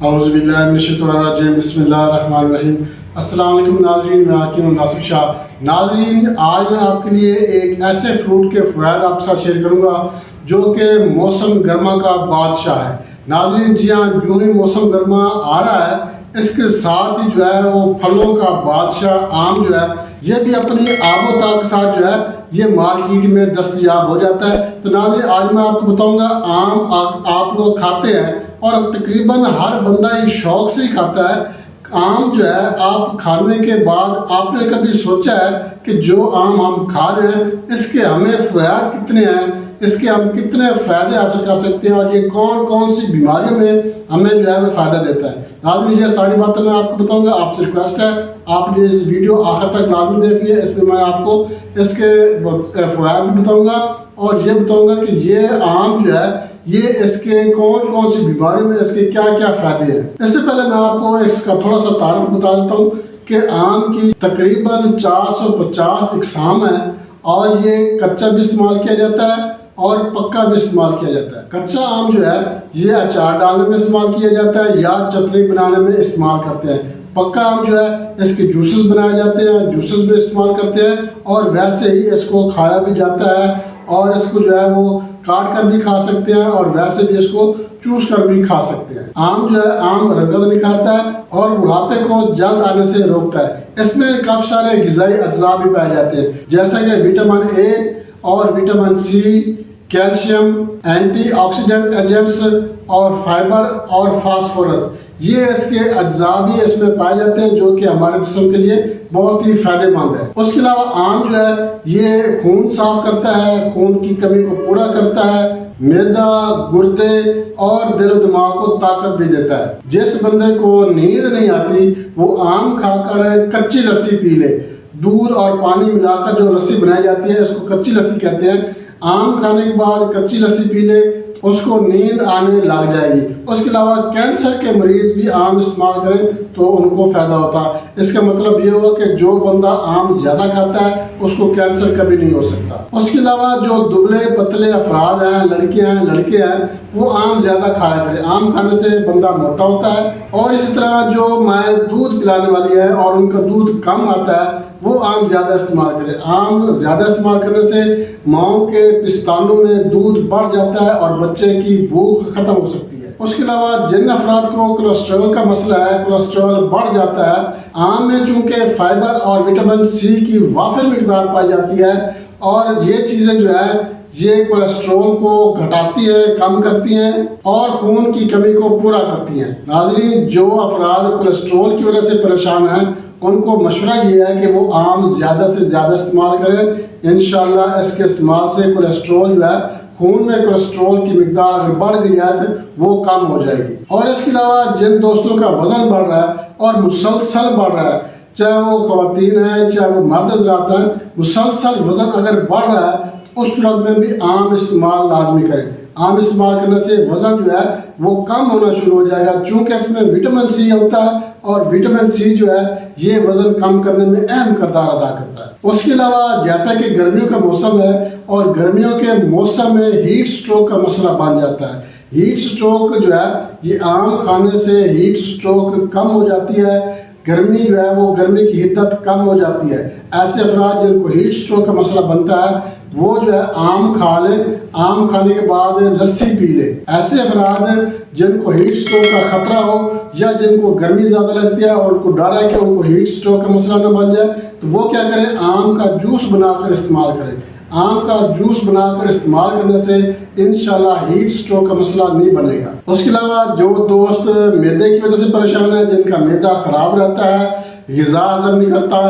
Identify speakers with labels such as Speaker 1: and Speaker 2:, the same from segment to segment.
Speaker 1: अऊज़ुबिल्लाहिमिनश्शैतानिर्रजीम बिस्मिल्लाहिर्रहमानिर्रहीम। अस्सलाम वालेकुम नाज़रीन, मैं हाकिम नासिर शाह। नाज़रीन, आज मैं आपके लिए एक ऐसे फ्रूट के फ़वाइद आपके साथ शेयर करूंगा जो कि मौसम गर्मा का बादशाह है। नाज़रीन जी हाँ, जो ही मौसम गर्मा आ रहा है इसके साथ ही जो है वो फलों का बादशाह आम जो है ये भी अपनी आबोताब के साथ जो है ये मार्केट में दस्तयाब हो जाता है। तो नाज़रीन, आज मैं आपको बताऊंगा आम आप लोग खाते हैं और तकरीबन हर बंदा ही शौक से ही खाता है। आम जो है आप खाने के बाद आपने कभी सोचा है कि जो आम हम खा रहे हैं इसके हमें फ़वाइद कितने हैं, इसके हम कितने फ़ायदे हासिल कर सकते हैं और ये कौन कौन सी बीमारियों में हमें जो है वो फ़ायदा देता है। लाजमी ये सारी बातें मैं आपको बताऊंगा। आपसे रिक्वेस्ट है आपने इस वीडियो आखिर तक लाजमी देखनी है। इसमें मैं आपको इसके फ़वाइद भी बताऊंगा और ये बताऊंगा कि ये आम जो है ये इसके कौन कौन सी बीमारियों में इसके क्या क्या फ़ायदे हैं। इससे पहले मैं आपको इसका थोड़ा सा तारुफ बता देता हूँ कि आम की तकरीबन 450 इकसाम है और ये कच्चा भी इस्तेमाल किया जाता है और पक्का भी इस्तेमाल किया जाता है। कच्चा आम जो है ये अचार डालने में इस्तेमाल किया जाता है या चटनी बनाने में इस्तेमाल करते हैं। पक्का आम जो है इसके जूसेस बनाए जाते हैं, जूसेस भी इस्तेमाल करते हैं और वैसे ही इसको खाया भी जाता है और इसको जो है वो काट कर भी खा सकते हैं और वैसे भी इसको चूस कर भी खा सकते हैं। आम जो है आम रंगत निखारता है और बुढ़ापे को जल्द आने से रोकता है। इसमें काफी सारे ग़िज़ाई अज्जा भी पाए जाते हैं जैसे कि विटामिन ए और vitamin C, calcium, antioxidant agents और फाइबर और फास्फोरस, ये इसके अज्जा भी इसमें पाए जाते हैं जो कि हमारे जिस्म के लिए बहुत ही फायदेमंद है। उसके अलावा आम जो है ये खून साफ करता है, खून की कमी को पूरा करता है, मैदा, गुर्दे और दिल दिमाग को ताकत भी देता है। जिस बंदे को नींद नहीं आती वो आम खाकर कच्ची लस्सी पी ले। दूध और पानी मिलाकर जो लस्सी बनाई जाती है इसको कच्ची लस्सी कहते हैं। आम खाने के बाद कच्ची लस्सी पी ले उसको नींद आने लग जाएगी। उसके अलावा कैंसर के मरीज भी आम इस्तेमाल करें तो उनको फायदा होता है। इसका मतलब ये हुआ कि जो बंदा आम ज्यादा खाता है उसको कैंसर कभी नहीं हो सकता। उसके अलावा जो दुबले पतले अफराद हैं, लड़कियां हैं, लड़के हैं, वो आम ज्यादा खाया करें। आम खाने से बंदा मोटा होता है। और इसी तरह जो माएँ दूध पिलाने वाली है और उनका दूध कम आता है वो आम ज्यादा इस्तेमाल करें। आम ज्यादा इस्तेमाल करने से माओं के पिस्तानों में दूध बढ़ जाता है और बच्चे की भूख खत्म हो सकती है। उसके अलावा जिन अफराद को कोलेस्ट्रॉल का मसला है, कोलेस्ट्रॉल बढ़ जाता है, आम में चूंकि फाइबर और विटामिन सी की वाफिर मिकदार पाई जाती है और ये चीजें जो है ये कोलेस्ट्रॉल को घटाती है, कम करती हैं और खून की कमी को पूरा करती हैं। नाज़रीन, जो अफराद कोलेस्ट्रॉल की वजह से परेशान हैं उनको मशवरा ये है कि वो आम ज़्यादा से ज़्यादा इस्तेमाल करें। इंशाल्लाह इसके इस्तेमाल से कोलेस्ट्रॉल जो है खून में कोलेस्ट्रॉल की मिकदार अगर बढ़ गई है तो वो कम हो जाएगी। और इसके अलावा जिन दोस्तों का वजन बढ़ रहा है और मुसलसल बढ़ रहा है, चाहे वो ख़वातीन है चाहे वो मर्द हज़रात हैं, मुसलसल वजन अगर बढ़ रहा है उस सूरत में भी आम इस्तेमाल लाजमी करें। आम इस्तेमाल करने से वजन जो है वो कम होना शुरू हो जाएगा क्योंकि इसमें विटामिन सी होता है और विटामिन सी जो है ये वजन कम करने में अहम किरदार अदा करता है। उसके अलावा जैसा कि गर्मियों का मौसम है और गर्मियों के मौसम में हीट स्ट्रोक का मसला बन जाता है। हीट स्ट्रोक जो है ये आम खाने से हीट स्ट्रोक कम हो जाती है। गर्मी जो है वो गर्मी की हिद्दत कम हो जाती है। ऐसे अफराद जिनको हीट स्ट्रोक का मसला बनता है वो जो है आम खा ले, आम खाने के बाद लस्सी पी ले। ऐसे अफराद जिनको हीट स्ट्रोक का खतरा हो या जिनको गर्मी ज्यादा लगती है और उनको डर है कि उनको हीट स्ट्रोक का मसला न बन जाए तो वो क्या करें, आम का जूस बनाकर इस्तेमाल करें। आम का जूस बनाकर इस्तेमाल करने से इंशाल्लाह हीट स्ट्रोक का मसला नहीं बनेगा। उसके अलावा जो दोस्त मैदे की वजह से परेशान है, जिनका मैदा खराब रहता है, ग़िज़ा हजम नहीं करता,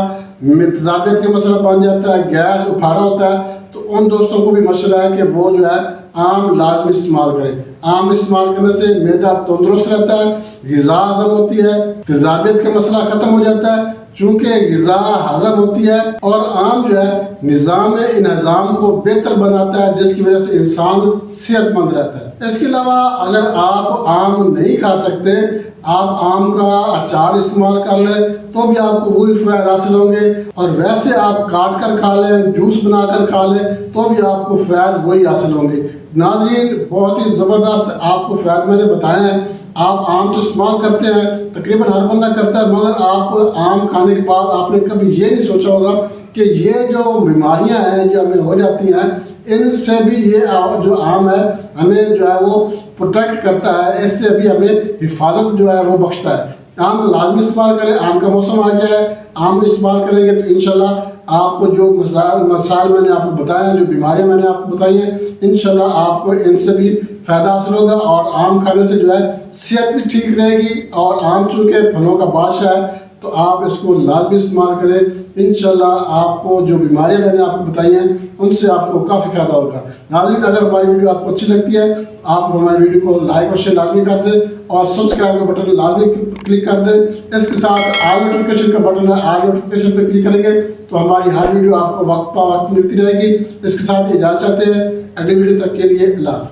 Speaker 1: तेजाबियत का मसला बन जाता है, गैस उफारा होता है, तो उन दोस्तों को भी मसला है कि वो जो है आम लाजमी इस्तेमाल करें। आम इस्तेमाल करने से मैदा तंदुरुस्त रहता है, ग़िज़ा हजम होती है, तेजाबियत का मसला खत्म हो जाता है चूंकि ग़िज़ा हजम होती है और आम जो है निज़ाम इंहज़ाम को बेहतर बनाता है जिसकी वजह से इंसान सेहतमंद रहता है। इसके अलावा अगर आप आम नहीं खा सकते, आप आम का अचार इस्तेमाल कर लें तो भी आपको वही फ़ायदे हासिल होंगे और वैसे आप काट कर खा लें, जूस बनाकर खा लें तो भी आपको फ़ायदे वही हासिल होंगे। नाज़रीन, बहुत ही ज़बरदस्त आपको फ़ायदे मैंने बताए हैं آپ آم تو استعمال کرتے ہیں، تقریباً ہر بندہ کرتا ہے، مگر آپ آم کھانے کے بعد آپ نے کبھی یہ نہیں سوچا ہوگا کہ یہ جو بیماریاں ہیں جو ہمیں ہو جاتی ہیں، ان سے بھی یہ جو آم ہے ہمیں جو ہے وہ پروٹیکٹ کرتا ہے، اس سے بھی ہمیں حفاظت جو ہے وہ بخشتا ہے۔ آم لازمی استعمال کریں، آم کا موسم آ گیا ہے، آم استعمال کریں گے تو انشاءاللہ آپ کو جو مسائل میں نے آپ کو بتایا ہیں، جو بیماریاں میں نے آپ کو بتائی ہیں، انشاءاللہ آپ کو ان سے بھی فائدہ حاصل ہوگا، اور آم کھانے سے جو ہے صحت بھی ٹھیک رہے گی، اور آم چونکہ پھلوں کا بادشاہ ہے تو آپ اس کو لازمی استعمال کریں، انشاءاللہ آپ کو جو بیماریاں میں نے آپ کو بتائی ہیں ان سے آپ کو کافی فائدہ ہوگا۔ ناظرین، اگر ہماری ویڈیو آپ کو اچھی لگتی ہے آپ ہماری ویڈیو کو لائک اور شیئر لازمی کر دیں، اور سبسکرائب کا بٹن لازمی کلک کر دیں۔ اس کے ساتھ آل نوٹیفیکیشن کا بٹن ہے، آل نوٹیفیکیشن پہ کلک کریں گے تو ہماری ہر ویڈیو آپ کو وقت پہ وقت ملتی رہے گی۔ اس کے ساتھ اجازت چاہتے ہیں، اگلی ویڈیو تک کے لیے اللہ حافظ۔